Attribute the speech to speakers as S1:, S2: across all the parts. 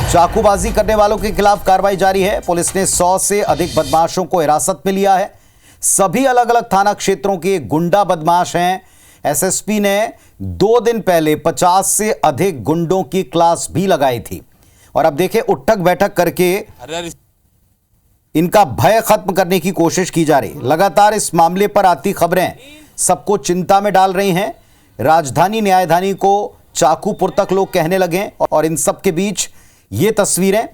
S1: चाकूबाजी करने वालों के खिलाफ कार्रवाई जारी है। पुलिस ने 100 से अधिक बदमाशों को हिरासत में लिया है। सभी अलग अलग थाना क्षेत्रों के गुंडा बदमाश हैं। एसएसपी ने 2 दिन पहले 50 से अधिक गुंडों की क्लास भी लगाई थी और अब देखें उठक बैठक करके इनका भय खत्म करने की कोशिश की जा रही। लगातार इस मामले पर आती खबरें सबको चिंता में डाल रही हैं। राजधानी न्यायधानी को चाकूपुर तक लोग कहने लगे और इन सब के बीच ये तस्वीरें,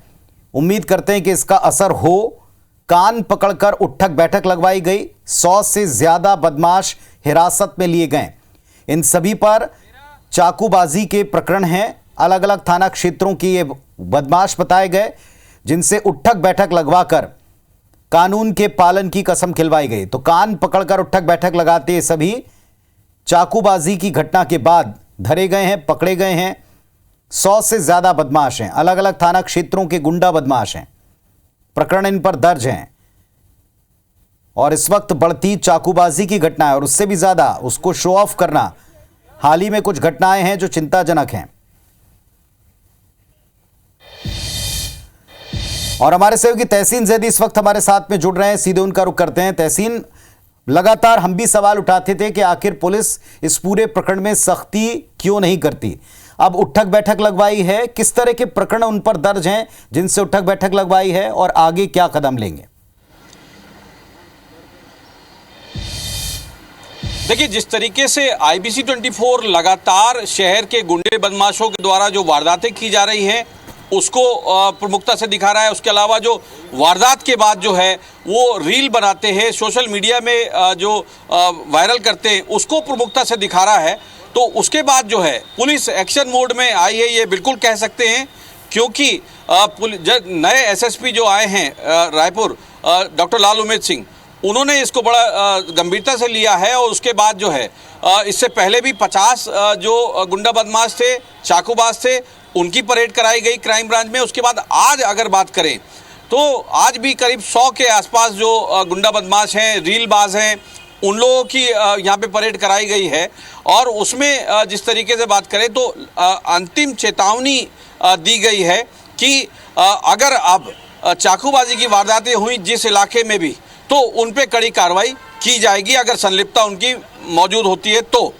S1: उम्मीद करते हैं कि इसका असर हो। कान पकड़कर उठक बैठक लगवाई गई। 100 से ज्यादा बदमाश हिरासत में लिए गए। इन सभी पर चाकूबाजी के प्रकरण हैं। अलग अलग थाना क्षेत्रों के ये बदमाश बताए गए जिनसे उठक बैठक लगवाकर कानून के पालन की कसम खिलवाई गई। तो कान पकड़कर उठक बैठक लगाते सभी चाकूबाजी की घटना के बाद धरे गए हैं, पकड़े गए हैं। 100 से ज्यादा बदमाश हैं। अलग अलग थाना क्षेत्रों के गुंडा बदमाश हैं। प्रकरण इन पर दर्ज हैं और इस वक्त बढ़ती चाकूबाजी की घटना है और उससे भी ज्यादा उसको शो ऑफ करना। हाल ही में कुछ घटनाएं हैं जो चिंताजनक हैं और हमारे सहयोगी तहसीन जैदी इस वक्त हमारे साथ में जुड़ रहे हैं। सीधे उनका रुख करते हैं। तहसीन, लगातार हम भी सवाल उठाते थे कि आखिर पुलिस इस पूरे प्रकरण में सख्ती क्यों नहीं करती। अब उठक बैठक लगवाई है, किस तरह के प्रकरण उन पर दर्ज हैं जिनसे उठक बैठक लगवाई है और आगे क्या कदम लेंगे?
S2: देखिए, जिस तरीके से आईबीसी 24 लगातार शहर के गुंडे बदमाशों के द्वारा जो वारदातें की जा रही हैं उसको प्रमुखता से दिखा रहा है। उसके अलावा जो वारदात के बाद जो है वो रील बनाते हैं, सोशल मीडिया में जो वायरल करते हैं उसको प्रमुखता से दिखा रहा है। तो उसके बाद जो है पुलिस एक्शन मोड में आई है, ये बिल्कुल कह सकते हैं, क्योंकि नए एसएसपी जो आए हैं रायपुर, डॉक्टर लाल उमेद सिंह, उन्होंने इसको बड़ा गंभीरता से लिया है। और उसके बाद जो है इससे पहले भी 50 जो गुंडा बदमाश थे, चाकूबाज थे, उनकी परेड कराई गई क्राइम ब्रांच में। उसके बाद आज अगर बात करें तो आज भी करीब 100 के आसपास जो गुंडा बदमाश हैं, रीलबाज हैं, उन लोगों की यहाँ पे परेड कराई गई है। और उसमें जिस तरीके से बात करें तो अंतिम चेतावनी दी गई है कि अगर अब चाकूबाजी की वारदातें हुई जिस इलाके में भी, तो उन पे कड़ी कार्रवाई की जाएगी अगर संलिप्तता उनकी मौजूद होती है तो।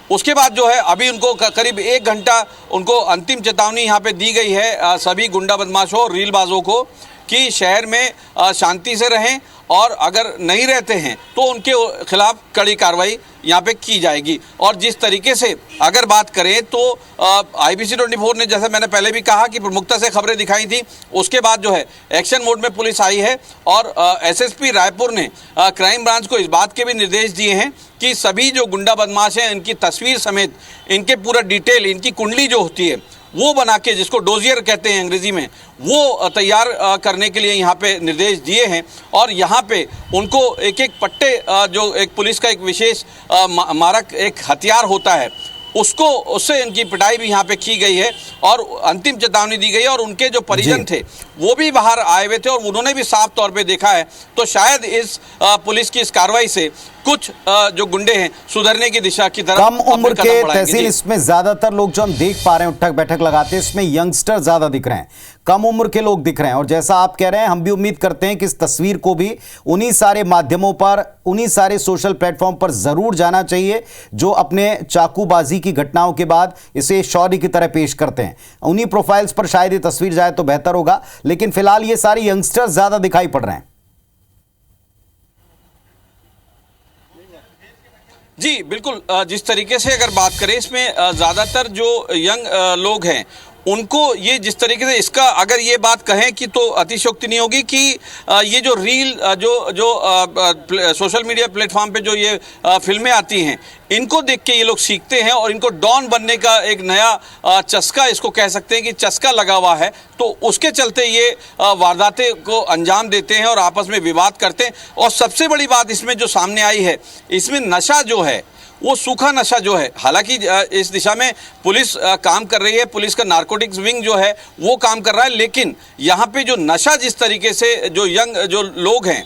S2: उसके बाद जो है अभी उनको करीब 1 घंटा उनको अंतिम चेतावनी यहाँ पे दी गई है सभी गुंडा बदमाशों और रीलबाजों को कि शहर में शांति से रहें और अगर नहीं रहते हैं तो उनके खिलाफ कड़ी कार्रवाई यहाँ पे की जाएगी। और जिस तरीके से अगर बात करें तो आईबीसी 24 ने, जैसे मैंने पहले भी कहा कि प्रमुखता से खबरें दिखाई थी, उसके बाद जो है एक्शन मोड में पुलिस आई है और एसएसपी रायपुर ने क्राइम ब्रांच को इस बात के भी निर्देश दिए हैं कि सभी जो गुंडा बदमाश हैं इनकी तस्वीर समेत इनके पूरा डिटेल, इनकी कुंडली जो होती है वो बना के, जिसको डोजियर कहते हैं अंग्रेजी में, वो तैयार करने के लिए यहाँ पे निर्देश दिए हैं। और यहाँ पे उनको एक एक पट्टे, जो एक पुलिस का एक विशेष मारक एक हथियार होता है, उससे इनकी पिटाई भी यहाँ पे की गई है और अंतिम चेतावनी दी गई है। और उनके जो परिजन थे वो भी बाहर आए हुए थे और उन्होंने भी साफ तौर पे देखा है। तो शायद इस पुलिस की इस कार्रवाई से कुछ जो गुंडे हैं सुधरने की दिशा की तरफ
S1: कम उम्र के तहसील, इसमें ज्यादातर लोग जो हम देख पा रहे हैं उठक बैठक लगाते हैं, इसमें यंगस्टर ज्यादा दिख रहे हैं, कम उम्र के लोग दिख रहे हैं। और जैसा आप कह रहे हैं, हम भी उम्मीद करते हैं कि इस तस्वीर को भी उन्हीं सारे माध्यमों पर, उन्हीं सारे सोशल प्लेटफॉर्म पर जरूर जाना चाहिए जो अपने चाकूबाजी की घटनाओं के बाद इसे शौर्य की तरह पेश करते हैं। उन्हीं प्रोफाइल्स पर शायद ये तस्वीर जाए तो बेहतर होगा, लेकिन फिलहाल ये सारे यंगस्टर्स ज्यादा दिखाई पड़ रहे हैं।
S2: जी बिल्कुल, जिस तरीके से अगर बात करें इसमें ज़्यादातर जो यंग लोग हैं उनको ये जिस तरीके से इसका अगर ये बात कहें कि तो अतिशयोक्ति नहीं होगी कि ये जो रील जो सोशल मीडिया प्लेटफॉर्म पे जो ये फिल्में आती हैं इनको देख के ये लोग सीखते हैं और इनको डॉन बनने का एक नया चस्का, इसको कह सकते हैं कि चस्का लगा हुआ है। तो उसके चलते ये वारदातें को अंजाम देते हैं और आपस में विवाद करते हैं। और सबसे बड़ी बात इसमें जो सामने आई है, इसमें नशा जो है वो सूखा नशा जो है, हालांकि इस दिशा में पुलिस काम कर रही है, पुलिस का नारकोटिक्स विंग जो है वो काम कर रहा है, लेकिन यहाँ पे जो नशा जिस तरीके से जो यंग जो लोग हैं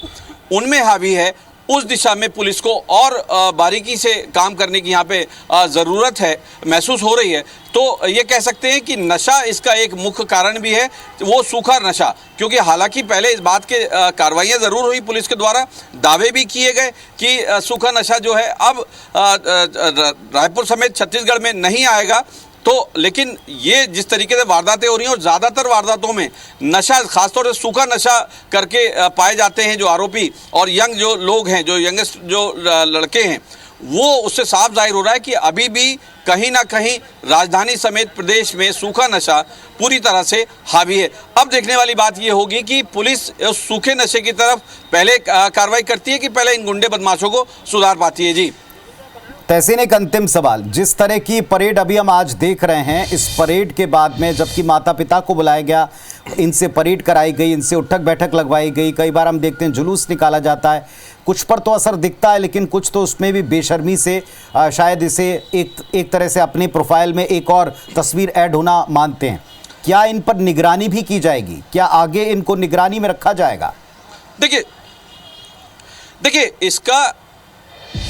S2: उनमें हावी है, उस दिशा में पुलिस को और बारीकी से काम करने की यहाँ पे ज़रूरत है, महसूस हो रही है। तो ये कह सकते हैं कि नशा इसका एक मुख्य कारण भी है, वो सूखा नशा। क्योंकि हालांकि पहले इस बात के कार्रवाइयाँ ज़रूर हुई पुलिस के द्वारा, दावे भी किए गए कि सूखा नशा जो है अब रायपुर समेत छत्तीसगढ़ में नहीं आएगा। तो लेकिन ये जिस तरीके से वारदातें हो रही हैं और ज़्यादातर वारदातों में नशा, खासतौर से सूखा नशा करके पाए जाते हैं जो आरोपी और यंग जो लोग हैं, जो यंगेस्ट जो लड़के हैं, वो उससे साफ जाहिर हो रहा है कि अभी भी कहीं ना कहीं राजधानी समेत प्रदेश में सूखा नशा पूरी तरह से हावी है। अब देखने वाली बात ये होगी कि पुलिस उस सूखे नशे की तरफ पहले कार्रवाई करती है कि पहले इन गुंडे बदमाशों को सुधार पाती है। जी
S1: तहसीन, एक अंतिम सवाल, जिस तरह की परेड अभी हम आज देख रहे हैं, इस परेड के बाद में जबकि माता पिता को बुलाया गया, इनसे परेड कराई गई, इनसे उठक बैठक लगवाई गई, कई बार हम देखते हैं जुलूस निकाला जाता है, कुछ पर तो असर दिखता है लेकिन कुछ तो उसमें भी बेशर्मी से शायद इसे एक तरह से अपनी प्रोफाइल में एक और तस्वीर ऐड होना मानते हैं। क्या इन पर निगरानी भी की जाएगी? क्या आगे इनको निगरानी में रखा जाएगा?
S2: देखिए इसका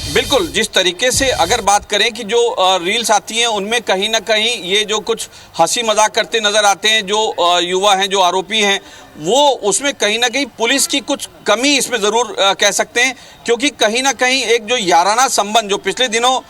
S2: बिल्कुल, जिस तरीके से अगर बात करें कि जो रील्स आती हैं उनमें कहीं ना कहीं ये जो कुछ हंसी मजाक करते नज़र आते हैं जो युवा हैं, जो आरोपी हैं, वो उसमें कहीं ना कहीं पुलिस की कुछ कमी इसमें ज़रूर कह सकते हैं। क्योंकि कहीं ना कहीं एक जो याराना संबंध जो पिछले दिनों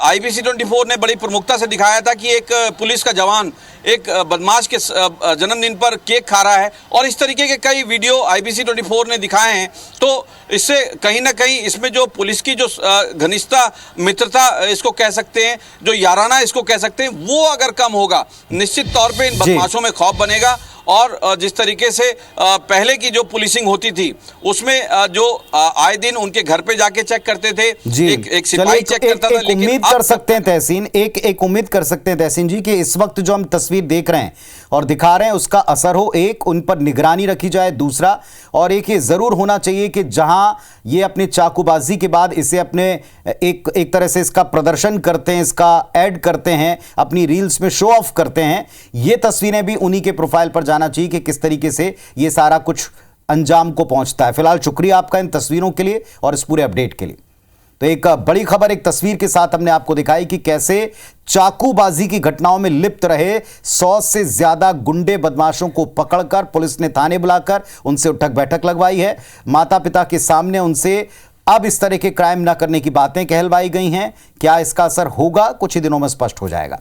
S2: IBC 24 ने बड़ी प्रमुखता से दिखाया था कि एक पुलिस का जवान एक बदमाश के जन्मदिन पर केक खा रहा है और इस तरीके के कई वीडियो IBC 24 ने दिखाए हैं। तो इससे कहीं ना कहीं इसमें जो पुलिस की जो घनिष्ठता, मित्रता इसको कह सकते हैं, जो याराना इसको कह सकते हैं, वो अगर कम होगा निश्चित तौर पे इन बदमाशों में खौफ बनेगा। और जिस तरीके से पहले की जो पुलिसिंग होती थी उसमें जो आए दिन उनके घर पे जाके चेक करते थे, एक सिपाही चेक करता था। लेकिन
S1: उम्मीद कर सकते हैं तहसीन, एक उम्मीद कर सकते हैं तहसीन जी कि इस वक्त जो हम तस्वीर देख रहे हैं और दिखा रहे हैं उसका असर हो, एक उन पर निगरानी रखी जाए, दूसरा और एक ये जरूर होना चाहिए कि जहां ये अपने चाकूबाजी के बाद इसे अपने एक तरह से इसका प्रदर्शन करते हैं, इसका ऐड करते हैं, अपनी रील्स में शो ऑफ करते हैं, ये तस्वीरें भी उन्हीं के प्रोफाइल पर जाना चाहिए कि किस तरीके से ये सारा कुछ अंजाम को पहुंचता है। फिलहाल शुक्रिया आपका इन तस्वीरों के लिए और इस पूरे अपडेट के लिए। तो एक बड़ी खबर एक तस्वीर के साथ हमने आपको दिखाई कि कैसे चाकूबाजी की घटनाओं में लिप्त रहे 100 से ज्यादा गुंडे बदमाशों को पकड़कर पुलिस ने थाने बुलाकर उनसे उठक बैठक लगवाई है। माता पिता के सामने उनसे अब इस तरह के क्राइम ना करने की बातें कहलवाई गई हैं। क्या इसका असर होगा? कुछ ही दिनों में स्पष्ट हो जाएगा।